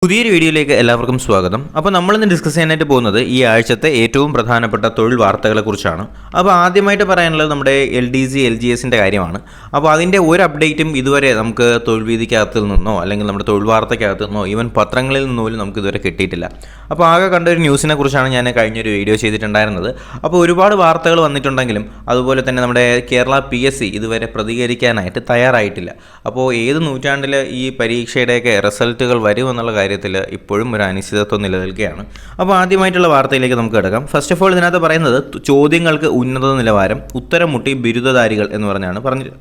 പുതിയൊരു വീഡിയോയിലേക്ക് എല്ലാവർക്കും സ്വാഗതം. അപ്പോൾ നമ്മളിന്ന് ഡിസ്കസ് ചെയ്യാനായിട്ട് പോകുന്നത് ഈ ആഴ്ചത്തെ ഏറ്റവും പ്രധാനപ്പെട്ട തൊഴിൽ വാർത്തകളെക്കുറിച്ചാണ്. അപ്പോൾ ആദ്യമായിട്ട് പറയാനുള്ളത് നമ്മുടെ LDC LGSൻ്റെ കാര്യമാണ്. അപ്പോൾ അതിൻ്റെ ഒരു അപ്ഡേറ്റും ഇതുവരെ നമുക്ക് തൊഴിൽ വീതിക്കകത്തിൽ നിന്നോ അല്ലെങ്കിൽ നമ്മുടെ തൊഴിൽ വാർത്തയ്ക്കകത്ത് നിന്നോ ഈവൻ പത്രങ്ങളിൽ നിന്നോ പോലും നമുക്ക് ഇതുവരെ കിട്ടിയിട്ടില്ല. അപ്പോൾ ആകെ കണ്ട ഒരു ന്യൂസിനെ കുറിച്ചാണ് ഞാൻ കഴിഞ്ഞൊരു വീഡിയോ ചെയ്തിട്ടുണ്ടായിരുന്നത്. അപ്പോൾ ഒരുപാട് വാർത്തകൾ വന്നിട്ടുണ്ടെങ്കിലും അതുപോലെ തന്നെ നമ്മുടെ കേരള PSC ഇതുവരെ പ്രതികരിക്കാനായിട്ട് തയ്യാറായിട്ടില്ല. അപ്പോൾ ഏത് നൂറ്റാണ്ടിൽ ഈ പരീക്ഷയുടെയൊക്കെ റിസൾട്ടുകൾ വരുമെന്നുള്ള കാര്യത്തിൽ ഇപ്പോഴും ഒരു അനിശ്ചിതത്വം നിലനിൽക്കുകയാണ്. അപ്പോൾ ആദ്യമായിട്ടുള്ള വാർത്തയിലേക്ക് നമുക്ക് കിടക്കാം. ഫസ്റ്റ് ഓഫ് ഓൾ ഇതിനകത്ത് പറയുന്നത് ചോദ്യങ്ങൾക്ക് ഉന്നത നിലവാരം, ഉത്തരം മുട്ടി ബിരുദധാരികൾ എന്ന് പറഞ്ഞാണ്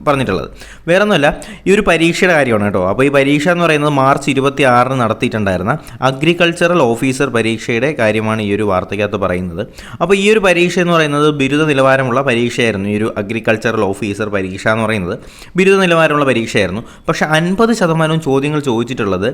പറഞ്ഞിട്ടുള്ളത്. വേറൊന്നുമല്ല, ഈ ഒരു പരീക്ഷയുടെ കാര്യമാണ് കേട്ടോ. അപ്പോൾ ഈ പരീക്ഷ എന്ന് പറയുന്നത് മാർച്ച് 26 നടത്തിയിട്ടുണ്ടായിരുന്ന അഗ്രികൾച്ചറൽ ഓഫീസർ പരീക്ഷയുടെ കാര്യമാണ് ഈ ഒരു വാർത്തയ്ക്കകത്ത് പറയുന്നത്. അപ്പോൾ ഈ ഒരു പരീക്ഷ എന്ന് പറയുന്നത് ബിരുദ നിലവാരമുള്ള പരീക്ഷയായിരുന്നു. ഈ ഒരു അഗ്രികൾച്ചറൽ ഓഫീസർ പരീക്ഷ എന്ന് പറയുന്നത് ബിരുദ നിലവാരമുള്ള പരീക്ഷയായിരുന്നു. പക്ഷേ 50% ചോദ്യങ്ങൾ ചോദിച്ചിട്ടുള്ളത്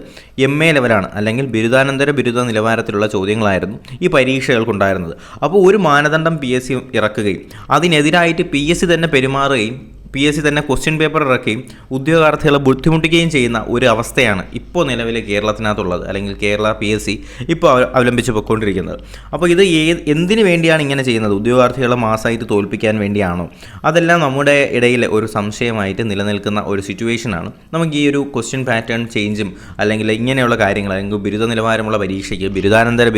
MA ലെവലാണ്, അല്ലെങ്കിൽ ബിരുദാനന്തര ബിരുദ നിലവാരത്തിലുള്ള ചോദ്യങ്ങളായിരുന്നു ഈ പരീക്ഷകൾക്കുണ്ടായിരുന്നത്. അപ്പോൾ ഒരു മാനദണ്ഡം PSC ഇറക്കുകയും അതിനെതിരായിട്ട് PSC തന്നെ പെരുമാറുകയും PSC തന്നെ ക്വസ്റ്റ്യൻ പേപ്പർ ഇറക്കുകയും ഉദ്യോഗാർത്ഥികളെ ബുദ്ധിമുട്ടിക്കുകയും ചെയ്യുന്ന ഒരു അവസ്ഥയാണ് ഇപ്പോൾ നിലവിലെ കേരളത്തിനകത്തുള്ളത്, അല്ലെങ്കിൽ കേരള PSC ഇപ്പോൾ അവലംബിച്ച് പോയിക്കൊണ്ടിരിക്കുന്നത്. അപ്പോൾ ഇത് എന്തിനു വേണ്ടിയാണ് ഇങ്ങനെ ചെയ്യുന്നത്? ഉദ്യോഗാർത്ഥികളെ മാസമായിട്ട് തോൽപ്പിക്കാൻ വേണ്ടിയാണോ? അതെല്ലാം നമ്മുടെ ഇടയിൽ ഒരു സംശയമായിട്ട് നിലനിൽക്കുന്ന ഒരു സിറ്റുവേഷനാണ്. നമുക്ക് ഈ ഒരു ക്വസ്റ്റ്യൻ പാറ്റേൺ ചേഞ്ചും അല്ലെങ്കിൽ ഇങ്ങനെയുള്ള കാര്യങ്ങൾ, അല്ലെങ്കിൽ ബിരുദ നിലവാരമുള്ള പരീക്ഷയ്ക്ക് ബിരുദാനന്തര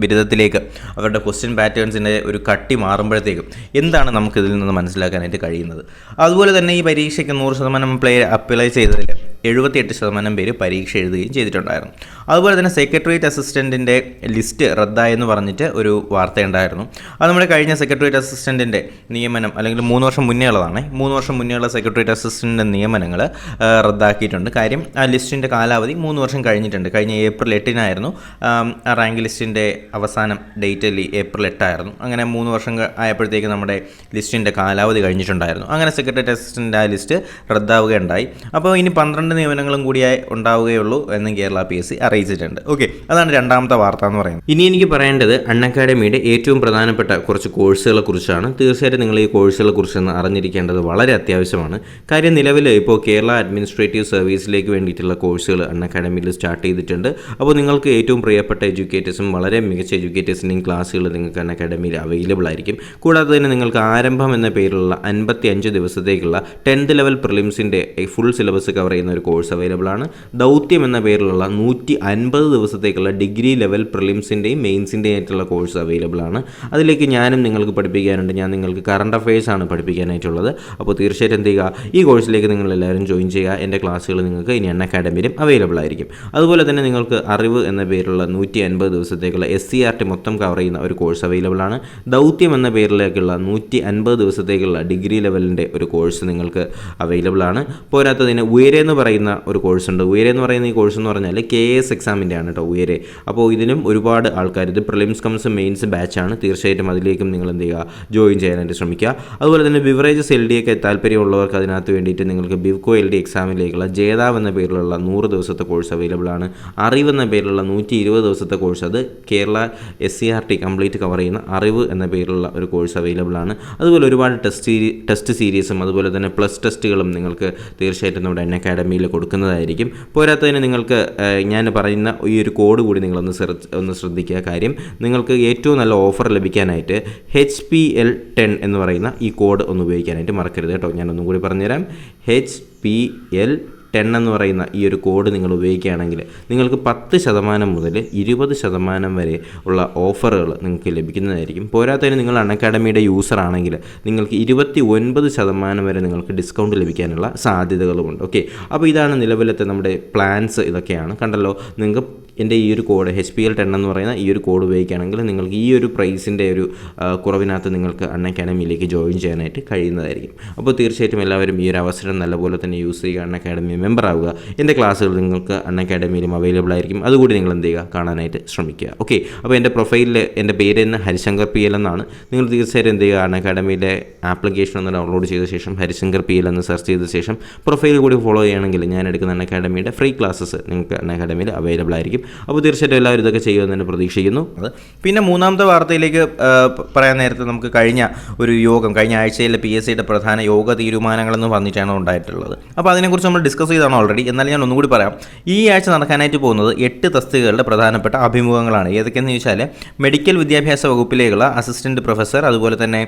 ബിരുദത്തിലേക്ക് അവരുടെ ക്വസ്റ്റ്യൻ പാറ്റേൺസിൻ്റെ ഒരു കട്ടി മാറുമ്പോഴത്തേക്കും എന്താണ് നമുക്കിതിൽ നിന്ന് മനസ്സിലാക്കാനായിട്ട് കഴിയുന്നത്? അതുപോലെ തന്നെ ഈ പരീക്ഷയ്ക്ക് 100% അപ്ലൈ ചെയ്തതിൽ 78% പേര് പരീക്ഷ എഴുതുകയും ചെയ്തിട്ടുണ്ടായിരുന്നു. അതുപോലെ തന്നെ സെക്രട്ടേറിയറ്റ് അസിസ്റ്റൻറ്റിൻ്റെ ലിസ്റ്റ് റദ്ദായെന്ന് പറഞ്ഞിട്ട് ഒരു വാർത്തയുണ്ടായിരുന്നു. അത് നമ്മുടെ കഴിഞ്ഞ സെക്രട്ടേറിയറ്റ് അസിസ്റ്റൻറ്റിൻ്റെ നിയമനം, അല്ലെങ്കിൽ 3 വർഷം മുന്നേ ഉള്ളതാണ്. 3 വർഷം മുന്നേ ഉള്ള സെക്രട്ടേറിയറ്റ് അസിസ്റ്റൻറ്റിൻ്റെ നിയമനങ്ങൾ റദ്ദാക്കിയിട്ടുണ്ട്. കാര്യം ആ ലിസ്റ്റിൻ്റെ കാലാവധി 3 വർഷം കഴിഞ്ഞിട്ടുണ്ട്. കഴിഞ്ഞ ഏപ്രിൽ 8 ആ റാങ്ക് ലിസ്റ്റിൻ്റെ അവസാനം ഡേറ്റ് ഏപ്രിൽ 8 ആയിരുന്നു. അങ്ങനെ 3 വർഷം ആയപ്പോഴത്തേക്ക് നമ്മുടെ ലിസ്റ്റിൻ്റെ കാലാവധി കഴിഞ്ഞിട്ടുണ്ടായിരുന്നു. അങ്ങനെ സെക്രട്ടേറിയറ്റ് അസിസ്റ്റൻ്റ് ആ ലിസ്റ്റ് റദ്ദാവുകയുണ്ടായി. അപ്പോൾ ഇനി 12 നിയമനങ്ങളും കൂടിയായി ഉണ്ടാവുകയുള്ളൂ എന്ന് കേരള PSC അറിയിച്ചിട്ടുണ്ട്. ഓക്കെ, അതാണ് രണ്ടാമത്തെ വാർത്ത എന്ന് പറയുന്നത്. ഇനി എനിക്ക് പറയേണ്ടത് UNACADEMYയുടെ ഏറ്റവും പ്രധാനപ്പെട്ട കുറച്ച് കോഴ്സുകളെ കുറിച്ചാണ്. തീർച്ചയായിട്ടും നിങ്ങൾ ഈ കോഴ്സുകളെ കുറിച്ചൊന്ന് അറിഞ്ഞിരിക്കേണ്ടത് വളരെ അത്യാവശ്യമാണ്. കാര്യം നിലവിൽ ഇപ്പോൾ കേരള അഡ്മിനിസ്ട്രേറ്റീവ് സർവീസിലേക്ക് വേണ്ടിയിട്ടുള്ള കോഴ്സുകൾ UNACADEMYയിൽ സ്റ്റാർട്ട് ചെയ്തിട്ടുണ്ട്. അപ്പോൾ നിങ്ങൾക്ക് ഏറ്റവും പ്രിയപ്പെട്ട എഡ്യൂക്കേറ്റേഴ്സും വളരെ മികച്ച എഡ്യൂക്കേറ്റേഴ്സിൻ്റെയും ക്ലാസ്സുകൾ നിങ്ങൾക്ക് UNACADEMYയിൽ അവൈലബിൾ ആയിരിക്കും. കൂടാതെ തന്നെ നിങ്ങൾക്ക് ആരംഭം എന്ന പേരിലുള്ള 55 ദിവസത്തേക്കുള്ള 10th ലെവൽ പ്രിലിംസിൻ്റെ ഫുൾ സിലബസ് കവർ ചെയ്യുന്ന ഒരു കോഴ്സ് അവൈലബിൾ ആണ്. ദൗത്യം എന്ന പേരിലുള്ള 150 ദിവസത്തേക്കുള്ള ഡിഗ്രി ലെവൽ പ്രിലിംസിൻ്റെയും മെയിൻസിൻ്റെയും ആയിട്ടുള്ള കോഴ്സ് അവൈലബിൾ ആണ്. അതിലേക്ക് ഞാനും നിങ്ങൾക്ക് പഠിപ്പിക്കാനുണ്ട്. ഞാൻ നിങ്ങൾക്ക് കറണ്ട് അഫയേഴ്സ് ആണ് പഠിപ്പിക്കാനായിട്ടുള്ളത്. അപ്പോൾ തീർച്ചയായിട്ടും എന്ത് ചെയ്യുക, ഈ കോഴ്സിലേക്ക് നിങ്ങൾ എല്ലാവരും ജോയിൻ ചെയ്യുക. എൻ്റെ ക്ലാസ്സുകൾ നിങ്ങൾക്ക് ഇനി UNACADEMYയിലും അവൈലബിൾ ആയിരിക്കും. അതുപോലെ തന്നെ നിങ്ങൾക്ക് അറിവ് എന്ന പേരിലുള്ള 150 ദിവസത്തേക്കുള്ള SCRT മൊത്തം കവർ ചെയ്യുന്ന ഒരു കോഴ്സ് അവൈലബിൾ ആണ്. ദൗത്യം എന്ന പേരിലേക്കുള്ള 150 ദിവസത്തേക്കുള്ള ഡിഗ്രി ലെവലിൻ്റെ ഒരു കോഴ്സ് നിങ്ങൾക്ക് അവൈലബിൾ ആണ്. പോരാത്തതിന് ഉയരെ എന്ന് പറയുന്ന ഒരു കോഴ്സുണ്ട്. ഉയരെ എന്ന് പറയുന്ന ഈ കോഴ്സ് എന്ന് പറഞ്ഞാൽ KS എക്സാമിൻ്റെ ആണ് കേട്ടോ, ഉയരെ. അപ്പോൾ ഇതിനും ഒരുപാട് ആൾക്കാർ, ഇത് പ്രിലിംസ് കംസ് മെയിൻസ് ബാച്ചാണ്. തീർച്ചയായിട്ടും അതിലേക്കും നിങ്ങൾ എന്ത് ചെയ്യുക, ജോയിൻ ചെയ്യാനായിട്ട് ശ്രമിക്കുക. അതുപോലെ തന്നെ ബിവറേജസ് LD ഒക്കെ താല്പര്യമുള്ളവർക്ക് അതിനകത്ത് വേണ്ടിയിട്ട് നിങ്ങൾക്ക് ബിവ്കോ LD എക്സാമിലേക്കുള്ള ജേതാവ് എന്ന പേരിലുള്ള 100 ദിവസത്തെ കോഴ്സ് അവൈലബിൾ ആണ്. അറിവ് എന്ന പേരിലുള്ള 120 ദിവസത്തെ കോഴ്സ്, അത് കേരള SCRT കംപ്ലീറ്റ് കവർ ചെയ്യുന്ന അറിവ് എന്ന പേരിലുള്ള ഒരു കോഴ്സ് അവൈലബിൾ ആണ്. അതുപോലെ ഒരുപാട് ടെസ്റ്റ് സീരീസും അതുപോലെ തന്നെ പ്ലസ് ടെസ്റ്റുകളും നിങ്ങൾക്ക് തീർച്ചയായിട്ടും നമ്മുടെ UNACADEMYയിൽ കൊടുക്കുന്നതായിരിക്കും. പോരാത്തതിന് നിങ്ങൾക്ക് ഞാൻ പറയുന്ന ഈ ഒരു കോഡ് കൂടി നിങ്ങളൊന്ന് ശ്രദ്ധിക്കുക. കാര്യം നിങ്ങൾക്ക് ഏറ്റവും നല്ല ഓഫർ ലഭിക്കാനായിട്ട് HPL10 എന്ന് പറയുന്ന ഈ കോഡ് ഒന്ന് ഉപയോഗിക്കാനായിട്ട് മറക്കരുത് കേട്ടോ. ഞാനൊന്നും കൂടി പറഞ്ഞുതരാം. HPL10 എന്ന് പറയുന്ന ഈ ഒരു കോഡ് നിങ്ങൾ ഉപയോഗിക്കുകയാണെങ്കിൽ നിങ്ങൾക്ക് 10% മുതൽ 20% വരെ ഉള്ള ഓഫറുകൾ നിങ്ങൾക്ക് ലഭിക്കുന്നതായിരിക്കും. പോരാത്തതിന് നിങ്ങൾ UNACADEMYയുടെ യൂസർ ആണെങ്കിൽ നിങ്ങൾക്ക് 29% വരെ നിങ്ങൾക്ക് ഡിസ്കൗണ്ട് ലഭിക്കാനുള്ള സാധ്യതകളുമുണ്ട്. ഓക്കെ, അപ്പോൾ ഇതാണ് നിലവിലത്തെ നമ്മുടെ പ്ലാൻസ്. ഇതൊക്കെയാണ് കണ്ടല്ലോ. നിങ്ങൾക്ക് എൻ്റെ ഈ ഒരു കോഡ് HPL10 എന്ന് പറയുന്ന ഈ ഒരു കോഡ് ഉപയോഗിക്കുകയാണെങ്കിൽ നിങ്ങൾക്ക് ഈ ഒരു പ്രൈസിൻ്റെ ഒരു കുറവിനകത്ത് നിങ്ങൾക്ക് UNACADEMYയിലേക്ക് ജോയിൻ ചെയ്യാനായിട്ട് കഴിയുന്നതായിരിക്കും. അപ്പോൾ തീർച്ചയായിട്ടും എല്ലാവരും ഈ ഒരു അവസരം നല്ലപോലെ തന്നെ യൂസ് ചെയ്യുക. UNACADEMY മെമ്പർ ആവുക. എൻ്റെ ക്ലാസ്സുകൾ നിങ്ങൾക്ക് UNACADEMYയിലും അവൈലബിൾ ആയിരിക്കും. അതുകൂടി നിങ്ങൾ എന്ത് ചെയ്യുക, കാണാനായിട്ട് ശ്രമിക്കുക. ഓക്കെ, അപ്പോൾ എൻ്റെ പ്രൊഫൈലിൽ എൻ്റെ പേര് തന്നെ ഹരിശങ്കർ PL എന്നാണ്. നിങ്ങൾ തീർച്ചയായിട്ടും എന്ത് ചെയ്യുക, UNACADEMYയുടെ ആപ്ലിക്കേഷൻ ഒന്ന് ഡൗൺലോഡ് ചെയ്ത ശേഷം ഹരിശങ്കർ PL എന്ന് സെർച്ച് ചെയ്ത ശേഷം പ്രൊഫൈൽ കൂടി ഫോളോ ചെയ്യുകയാണെങ്കിൽ ഞാൻ എടുക്കുന്ന UNACADEMYയുടെ ഫ്രീ ക്ലാസ്സസ് നിങ്ങൾക്ക് UNACADEMYയിൽ അവൈലബിൾ ആയിരിക്കും. അപ്പോൾ തീർച്ചയായിട്ടും എല്ലാവരും ഇതൊക്കെ ചെയ്യുമെന്ന് തന്നെ പ്രതീക്ഷിക്കുന്നു. പിന്നെ മൂന്നാമത്തെ വാർത്തയിലേക്ക് പറയാൻ നേരത്തെ നമുക്ക് കഴിഞ്ഞ ആഴ്ചയിലെ PSCയുടെ പ്രധാന യോഗ തീരുമാനങ്ങളെന്ന് പറഞ്ഞിട്ടാണ് ഉണ്ടായിട്ടുള്ളത്. അപ്പോൾ അതിനെക്കുറിച്ച് നമ്മൾ ഡിസ്കസ് ഡിസ്കസ് ചെയ്താണ് ഓൾറെഡി. എന്നാലും ഞാൻ ഒന്നുകൂടി പറയാം. ഈ ആഴ്ച നടക്കാനായിട്ട് പോകുന്നത് 8 തസ്തികകളുടെ പ്രധാനപ്പെട്ട അഭിമുഖങ്ങളാണ്. ഏതൊക്കെയെന്ന് ചോദിച്ചാൽ മെഡിക്കൽ വിദ്യാഭ്യാസ വകുപ്പിലേക്കുള്ള അസിസ്റ്റൻറ്റ് പ്രൊഫസർ, അതുപോലെ തന്നെ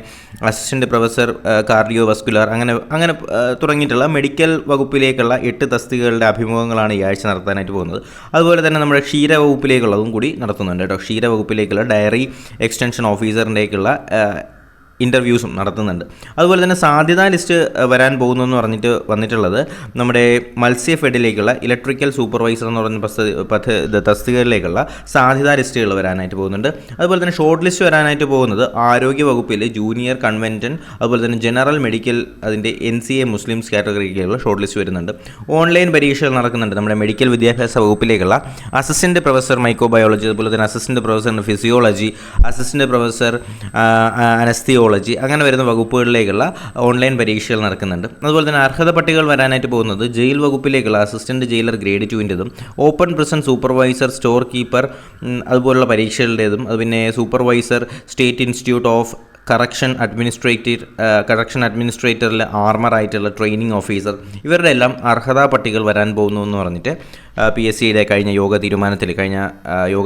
അസിസ്റ്റൻറ്റ് പ്രൊഫസർ കാർഡിയോ വസ്കുലർ, അങ്ങനെ തുടങ്ങിയിട്ടുള്ള മെഡിക്കൽ വകുപ്പിലേക്കുള്ള 8 തസ്തികകളുടെ അഭിമുഖങ്ങളാണ് ഈ ആഴ്ച നടത്താനായിട്ട് പോകുന്നത്. അതുപോലെ തന്നെ നമ്മുടെ ക്ഷീര വകുപ്പിലേക്കുള്ളതും കൂടി നടത്തുന്നുണ്ട് കേട്ടോ. ക്ഷീര വകുപ്പിലേക്കുള്ള ഡയറി എക്സ്റ്റൻഷൻ ഓഫീസറിൻ്റെയൊക്കെയുള്ള ഇൻ്റർവ്യൂസും നടത്തുന്നുണ്ട്. അതുപോലെ തന്നെ സാധ്യതാ ലിസ്റ്റ് വരാൻ പോകുന്നു എന്ന് പറഞ്ഞിട്ട് വന്നിട്ടുള്ളത് നമ്മുടെ മത്സ്യഫെഡിലേക്കുള്ള ഇലക്ട്രിക്കൽ സൂപ്പർവൈസർ എന്ന് പറഞ്ഞ തസ്തികയിലേക്കുള്ള സാധ്യതാ ലിസ്റ്റുകൾ വരാനായിട്ട് പോകുന്നുണ്ട്. അതുപോലെ തന്നെ ഷോർട്ട് ലിസ്റ്റ് വരാനായിട്ട് പോകുന്നത് ആരോഗ്യ വകുപ്പിൽ ജൂനിയർ കൺവെൻറ്റൻറ്റ്, അതുപോലെ തന്നെ ജനറൽ മെഡിക്കൽ അതിൻ്റെ NCA മുസ്ലിംസ് കാറ്റഗറിയിലേക്കുള്ള ഷോർട്ട് ലിസ്റ്റ് വരുന്നുണ്ട്. ഓൺലൈൻ പരീക്ഷകൾ നടക്കുന്നുണ്ട്. നമ്മുടെ മെഡിക്കൽ വിദ്യാഭ്യാസ വകുപ്പിലേക്കുള്ള അസിസ്റ്റൻറ്റ് പ്രൊഫസർ മൈക്രോബയോളജി, അതുപോലെ തന്നെ assistant professor physiology, assistant professor anaesthesiology, അങ്ങനെ വരുന്ന വകുപ്പുകളിലേക്കുള്ള ഓൺലൈൻ പരീക്ഷകൾ നടക്കുന്നുണ്ട്. അതുപോലെ തന്നെ അർഹത പട്ടികകൾ വരാനായിട്ട് പോകുന്നത് ജയിൽ വകുപ്പിലേക്കുള്ള അസിസ്റ്റൻറ്റ് ജയിലർ ഗ്രേഡ് 2-ൻ്റെതും open prison supervisor, store keeper അതുപോലുള്ള പരീക്ഷകളുടേതും, അത് പിന്നെ supervisor state institute of correction അഡ്മിനിസ്ട്രേറ്ററിൽ ആർമറായിട്ടുള്ള ട്രെയിനിങ് ഓഫീസർ, ഇവരുടെ എല്ലാം അർഹതാ പട്ടികകൾ വരാൻ പോകുന്നു എന്ന് പറഞ്ഞിട്ട് PSCയുടെ കഴിഞ്ഞ യോഗ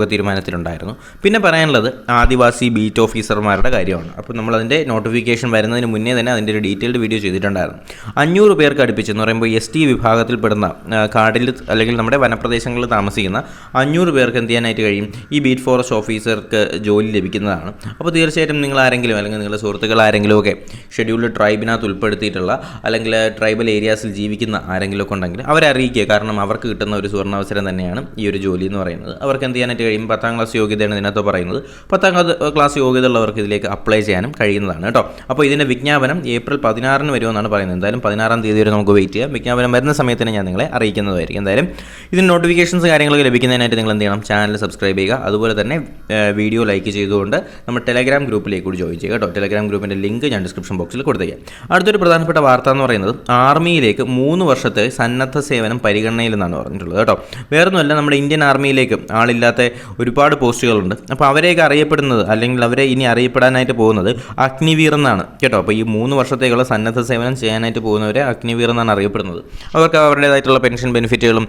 തീരുമാനത്തിലുണ്ടായിരുന്നു. പിന്നെ പറയാനുള്ളത് ആദിവാസി ബീറ്റ് ഓഫീസർമാരുടെ കാര്യമാണ്. അപ്പോൾ നമ്മളതിൻ്റെ നോട്ടിഫിക്കേഷൻ വരുന്നതിന് മുന്നേ തന്നെ അതിൻ്റെ ഒരു ഡീറ്റെയിൽഡ് വീഡിയോ ചെയ്തിട്ടുണ്ടായിരുന്നു. 500 പേർക്ക് അടുപ്പിച്ച് എന്ന് പറയുമ്പോൾ ST വിഭാഗത്തിൽപ്പെടുന്ന കാടിൽ അല്ലെങ്കിൽ നമ്മുടെ വനപ്രദേശങ്ങളിൽ താമസിക്കുന്ന 500 പേർക്ക് എന്ത് ചെയ്യാനായിട്ട് കഴിയും? ഈ ബീറ്റ് ഫോറസ്റ്റ് ഓഫീസർക്ക് ജോലി ലഭിക്കുന്നതാണ്. അപ്പോൾ തീർച്ചയായിട്ടും നിങ്ങൾ ആരെങ്കിലും അല്ലെങ്കിൽ നിങ്ങളുടെ സുഹൃത്തുക്കൾ ആരെങ്കിലും ഒക്കെ ഷെഡ്യൂൾഡ് ട്രൈബിനകത്ത് ഉൾപ്പെടുത്തിയിട്ടുള്ള അല്ലെങ്കിൽ ട്രൈബൽ ഏരിയാസിൽ ജീവിക്കുന്ന ആരെങ്കിലും ഒക്കെ ഉണ്ടെങ്കിൽ അവരെ അറിയിക്കുക. കാരണം അവർക്ക് കിട്ടുന്ന ഒരു സുവർണാവസരം തന്നെയാണ് ഈ ഒരു ജോലി എന്ന് പറയുന്നത്. അവർക്ക് എന്ത് ചെയ്യാനായിട്ട് കഴിയും? 10ാം ക്ലാസ് യോഗ്യതയാണ് ഇതിനകത്ത് പറയുന്നത്. 10ാം ക്ലാസ് യോഗ്യത ഉള്ളവർക്ക് ഇതിലേക്ക് അപ്ലൈ ചെയ്യാനും കഴിയുന്നതാണ് കേട്ടോ. അപ്പോൾ ഇതിൻ്റെ വിജ്ഞാപനം ഏപ്രിൽ 16 വരുമെന്നാണ് പറയുന്നത്. എന്തായാലും 16 തീയതി വരെ നമുക്ക് വെയിറ്റ് ചെയ്യാം. വിജ്ഞാപനം വരുന്ന സമയത്തിന് ഞാൻ നിങ്ങളെ അറിയിക്കുന്നതായിരിക്കും. എന്തായാലും ഇതിന് നോട്ടിഫിക്കേഷൻസ് കാര്യങ്ങളൊക്കെ ലഭിക്കുന്നതിനായിട്ട് നിങ്ങൾ എന്ത് ചെയ്യണം? ചാനൽ സബ്സ്ക്രൈബ് ചെയ്യുക. അതുപോലെ തന്നെ വീഡിയോ ലൈക്ക് ചെയ്തുകൊണ്ട് നമ്മുടെ ടെലഗ്രാം ഗ്രൂപ്പിലേക്ക് കൂടി ജോയിൻ ചെയ്യുക കേട്ടോ. ടെലഗ്രാം ഗ്രൂപ്പിൻ്റെ ലിങ്ക് ഞാൻ ഡിസ്ക്രിപ്ഷൻ ബോക്സിൽ കൊടുത്തേക്കാം. അടുത്തൊരു പ്രധാനപ്പെട്ട വാർത്ത എന്ന് പറയുന്നത് ആർമിയിലേക്ക് 3 വർഷത്തെ സന്നദ്ധ സേവനം പരിഗണനയിലെന്നാണ് പറഞ്ഞിട്ടുള്ളത് കേട്ടോ. വേറൊന്നുമല്ല, നമ്മുടെ ഇന്ത്യൻ ആർമിയിലേക്ക് ആളില്ലാത്ത ഒരുപാട് പോസ്റ്റുകളുണ്ട്. അപ്പോൾ അവരെയൊക്കെ അറിയപ്പെടുന്നത് അല്ലെങ്കിൽ അവരെ ഇനി അറിയപ്പെടാനായിട്ട് പോകുന്നത് അഗ്നിവീർ എന്നാണ് കേട്ടോ. അപ്പോൾ ഈ 3 വർഷത്തേക്കുള്ള സന്നദ്ധ സേവനം ചെയ്യാനായിട്ട് പോകുന്നവരെ അഗ്നിവീർ എന്നാണ് അറിയപ്പെടുന്നത്. അവർക്ക് അവരുടേതായിട്ടുള്ള പെൻഷൻ ബെനിഫിറ്റുകളും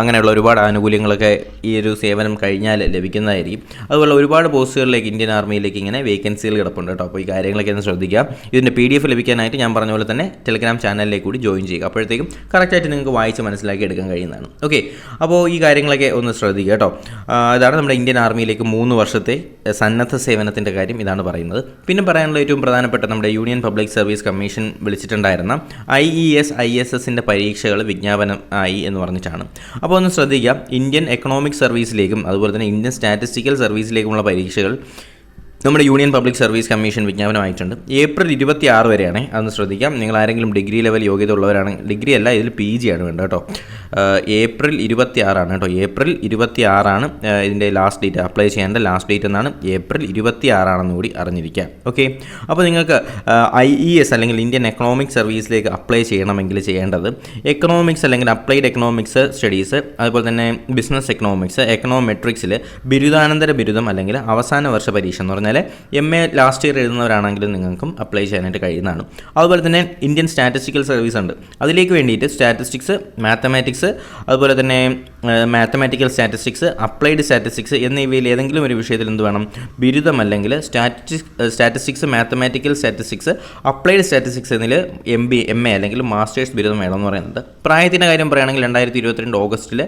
അങ്ങനെയുള്ള ഒരുപാട് ആനുകൂല്യങ്ങളൊക്കെ ഈ ഒരു സേവനം കഴിഞ്ഞാൽ ലഭിക്കുന്നതായിരിക്കും. അതുപോലെ ഒരുപാട് പോസ്റ്റുകളിലേക്ക് ഇന്ത്യൻ ആർമിയിലേക്ക് ഇങ്ങനെ വേക്കൻസികൾ കിടപ്പുണ്ട് കേട്ടോ. അപ്പോൾ ഈ കാര്യങ്ങളൊക്കെ ഒന്ന് ശ്രദ്ധിക്കുക. ഇതിൻ്റെ PDF ലഭിക്കാനായിട്ട് ഞാൻ പറഞ്ഞ പോലെ തന്നെ ടെലഗ്രാം ചാനലിലേക്ക് കൂടി ജോയിൻ ചെയ്യുക. അപ്പോഴത്തേക്കും കറക്റ്റായിട്ട് നിങ്ങൾക്ക് വായിച്ച് മനസ്സിലാക്കി എടുക്കാൻ കഴിയുന്നതാണ്. ഓക്കെ, അപ്പോൾ ഈ കാര്യങ്ങളൊക്കെ ഒന്ന് ശ്രദ്ധിക്കുക കേട്ടോ. ഇതാണ് നമ്മുടെ ഇന്ത്യൻ ആർമിയിലേക്ക് 3 വർഷത്തെ സന്നദ്ധ സേവനത്തിൻ്റെ കാര്യം ഇതാണ് പറയുന്നത്. പിന്നെ പറയാനുള്ള ഏറ്റവും പ്രധാനപ്പെട്ട നമ്മുടെ യൂണിയൻ പബ്ലിക് സർവീസ് കമ്മീഷൻ വിളിച്ചിട്ടുണ്ടായിരുന്ന IES ISSൻ്റെ പരീക്ഷകൾ വിജ്ഞാപനം ആയി എന്ന് പറഞ്ഞിട്ടാണ്. അപ്പോൾ ഒന്ന് ശ്രദ്ധിക്കുക, ഇന്ത്യൻ എക്കണോമിക് സർവീസിലേക്കും അതുപോലെ തന്നെ ഇന്ത്യൻ സ്റ്റാറ്റിസ്റ്റിക്കൽ സർവീസിലേക്കുമുള്ള പരീക്ഷകൾ നമ്മുടെ യൂണിയൻ പബ്ലിക് സർവീസ് കമ്മീഷൻ വിജ്ഞാപനമായിട്ടുണ്ട്. ഏപ്രിൽ 26 വരെയാണ്. അതൊന്ന് ശ്രദ്ധിക്കാം. നിങ്ങൾ ആരെങ്കിലും ഡിഗ്രി ലെവൽ യോഗ്യത ഉള്ളവരാണെങ്കിൽ, ഡിഗ്രി അല്ല ഇതിൽ PG ആണ് വേണ്ടത് കേട്ടോ. ഏപ്രിൽ 26 കേട്ടോ. ഏപ്രിൽ 26 ഇതിൻ്റെ ലാസ്റ്റ് ഡേറ്റ്, അപ്ലൈ ചെയ്യേണ്ട ലാസ്റ്റ് ഡേറ്റ് എന്നാണ്. ഏപ്രിൽ 26 കൂടി അറിഞ്ഞിരിക്കാം. ഓക്കെ, അപ്പോൾ നിങ്ങൾക്ക് IES അല്ലെങ്കിൽ ഇന്ത്യൻ എക്കണോമിക് സർവീസിലേക്ക് അപ്ലൈ ചെയ്യണമെങ്കിൽ ചെയ്യേണ്ടത് എക്കണോമിക്സ് അല്ലെങ്കിൽ അപ്ലൈഡ് എക്കണോമിക്സ് സ്റ്റഡീസ്, അതുപോലെ തന്നെ ബിസിനസ് എക്കണോമിക്സ്, എക്കണോമെട്രിക്സിൽ ബിരുദാനന്തര ബിരുദം അല്ലെങ്കിൽ അവസാന വർഷ പരീക്ഷ എന്ന് പറഞ്ഞാൽ MA ലാസ്റ്റ് ഇയർ എഴുതുന്നവരാണെങ്കിലും നിങ്ങൾക്കും അപ്ലൈ ചെയ്യാനായിട്ട് കഴിയുന്നതാണ്. അതുപോലെ തന്നെ ഇന്ത്യൻ സ്റ്റാറ്റിസ്റ്റിക്കൽ സർവീസ് ഉണ്ട്. അതിലേക്ക് വേണ്ടിയിട്ട് സ്റ്റാറ്റിസ്റ്റിക്സ്, മാത്തമാറ്റിക്സ്, അതുപോലെ തന്നെ മാത്തമാറ്റിക്കൽ സ്റ്റാറ്റിസ്റ്റിക്സ്, അപ്ലൈഡ് സ്റ്റാറ്റിസ്റ്റിക്സ് എന്നിവയിൽ ഏതെങ്കിലും ഒരു വിഷയത്തിൽ എന്ത് വേണം? ബിരുദം അല്ലെങ്കിൽ statistics, mathematical statistics, applied statistics എന്നതിൽ MA അല്ലെങ്കിൽ മാസ്റ്റേഴ്സ് ബിരുദം വേണമെന്ന് പറയുന്നുണ്ട്. പ്രായത്തിൻ്റെ കാര്യം പറയുകയാണെങ്കിൽ 2022 ഓഗസ്റ്റിൽ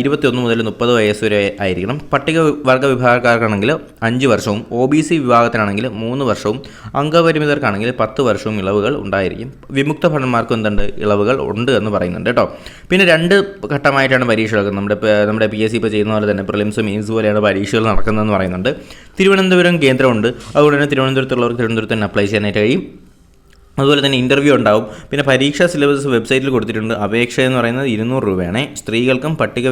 21 മുതൽ 30 വയസ്സ് വരെ ആയിരിക്കണം. പട്ടികവർഗ വിഭാഗക്കാർക്കാണെങ്കിൽ 5 വർഷവും, OBC വിഭാഗത്തിനാണെങ്കിൽ 3 വർഷവും, അംഗപരിമിതർക്കാണെങ്കിൽ 10 വർഷവും ഇളവുകൾ ഉണ്ടായിരിക്കും. വിമുക്ത ഭടന്മാർക്കും എന്തുണ്ട്? ഇളവുകൾ ഉണ്ട് എന്ന് പറയുന്നുണ്ട് കേട്ടോ. പിന്നെ 2 ഘട്ടമായിട്ടാണ് പരീക്ഷകൾ. നമ്മുടെ PSC ഇപ്പോൾ ചെയ്യുന്ന പോലെ തന്നെ പ്രിലിംസ് മെയിൻസ് പോലെയാണ് പരീക്ഷകൾ നടക്കുന്നതെന്ന് പറയുന്നുണ്ട്. തിരുവനന്തപുരം കേന്ദ്രമുണ്ട്. അതുകൊണ്ട് തന്നെ തിരുവനന്തപുരത്തുള്ളവർക്ക് തിരുവനന്തപുരത്ത് തന്നെ അപ്ലൈ ചെയ്യാനായിട്ട് കഴിയും. അതുപോലെ തന്നെ ഇൻ്റർവ്യൂ ഉണ്ടാവും. പിന്നെ പരീക്ഷാ സിലബസ് വെബ്സൈറ്റിൽ കൊടുത്തിട്ടുണ്ട്. അപേക്ഷ എന്ന് പറയുന്നത് 200 രൂപയാണ്. സ്ത്രീകൾക്കും പട്ടിക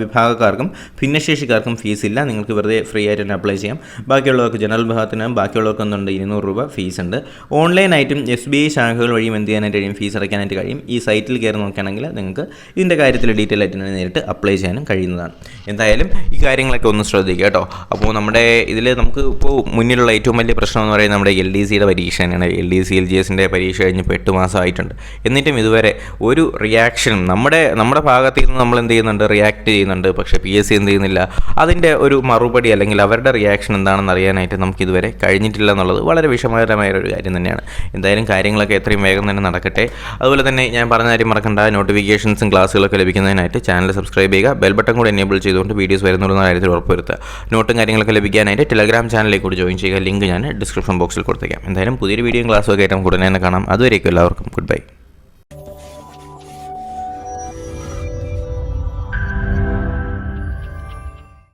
വിഭാഗക്കാർക്കും ഭിന്നശേഷിക്കാർക്കും ഫീസില്ല. നിങ്ങൾക്ക് വെറുതെ ഫ്രീ ആയിട്ട് തന്നെ അപ്ലൈ ചെയ്യാം. ബാക്കിയുള്ളവർക്ക് ജനറൽ വിഭാഗത്തിന് ബാക്കിയുള്ളവർക്ക് എന്തുണ്ട്? 200 രൂപ ഫീസ് ഉണ്ട്. ഓൺലൈനായിട്ടും SBI ശാഖകൾ വഴിയും എന്ത് ചെയ്യാനായിട്ട് കഴിയും? ഫീസ് അടയ്ക്കാനായിട്ട് കഴിയും. ഈ സൈറ്റിൽ കയറി നോക്കുകയാണെങ്കിൽ നിങ്ങൾക്ക് ഇതിൻ്റെ കാര്യത്തിൽ ഡീറ്റെയിൽ ആയിട്ട് നേരിട്ട് അപ്ലൈ ചെയ്യാനും കഴിയുന്നതാണ്. എന്തായാലും ഈ കാര്യങ്ങളൊക്കെ ഒന്ന് ശ്രദ്ധിക്കുക കേട്ടോ. അപ്പോൾ നമ്മുടെ ഇതിൽ നമുക്ക് ഇപ്പോൾ മുന്നിലുള്ള ഏറ്റവും വലിയ പ്രശ്നം എന്ന് പറയുന്നത് നമ്മുടെ LDCയുടെ പരീക്ഷ തന്നെയാണ്. LDC LGS എസിൻ്റെ പരീക്ഷ കഴിഞ്ഞിപ്പോൾ 8 മാസമായിട്ടുണ്ട്. എന്നിട്ടും ഇതുവരെ ഒരു റിയാക്ഷനും നമ്മുടെ ഭാഗത്തു നിന്ന് നമ്മൾ എന്ത് ചെയ്യുന്നുണ്ട്, റിയാക്ട് ചെയ്യുന്നുണ്ട്. പക്ഷേ PSC എന്ത് ചെയ്യുന്നില്ല, അതിൻ്റെ ഒരു മറുപടി അല്ലെങ്കിൽ അവരുടെ റിയാക്ഷൻ എന്താണെന്ന് അറിയാനായിട്ട് നമുക്കിതുവരെ കഴിഞ്ഞിട്ടില്ല എന്നുള്ളത് വളരെ വിഷമകരമായ ഒരു കാര്യം തന്നെയാണ്. എന്തായാലും കാര്യങ്ങളൊക്കെ എത്രയും വേഗം തന്നെ നടക്കട്ടെ. അതുപോലെ തന്നെ ഞാൻ പറഞ്ഞ കാര്യം മറക്കണ്ട, നോട്ടിഫിക്കേഷൻസും ക്ലാസ്സുകളൊക്കെ ലഭിക്കുന്നതിനായിട്ട് ചാനൽ സബ്സ്ക്രൈബ് ചെയ്യുക, ബെൽ ബട്ടൺ കൂടി എനേബിൾ ചെയ്തുകൊണ്ട് വീഡിയോസ് വരുന്നുള്ള കാര്യത്തിൽ ഉറപ്പുവരുത്തുക. നോട്ടും കാര്യങ്ങളൊക്കെ ലഭിക്കാനായിട്ട് ടെലഗ്രാം ചാനലിലേക്ക് കൂടി ജോയിൻ ചെയ്യുക. ലിങ്ക് ഞാൻ ഡിസ്ക്രിപ്ഷൻ ബോക്സിൽ കൊടുത്തേക്കാം. എന്തായാലും പുതിയൊരു വീഡിയോയും ക്ലാസ്സും ഒക്കെ ആയിട്ട് ഉടനെ തന്നെ കാണാം. അതുവരേക്കും എല്ലാവർക്കും ഗുഡ് ബൈ.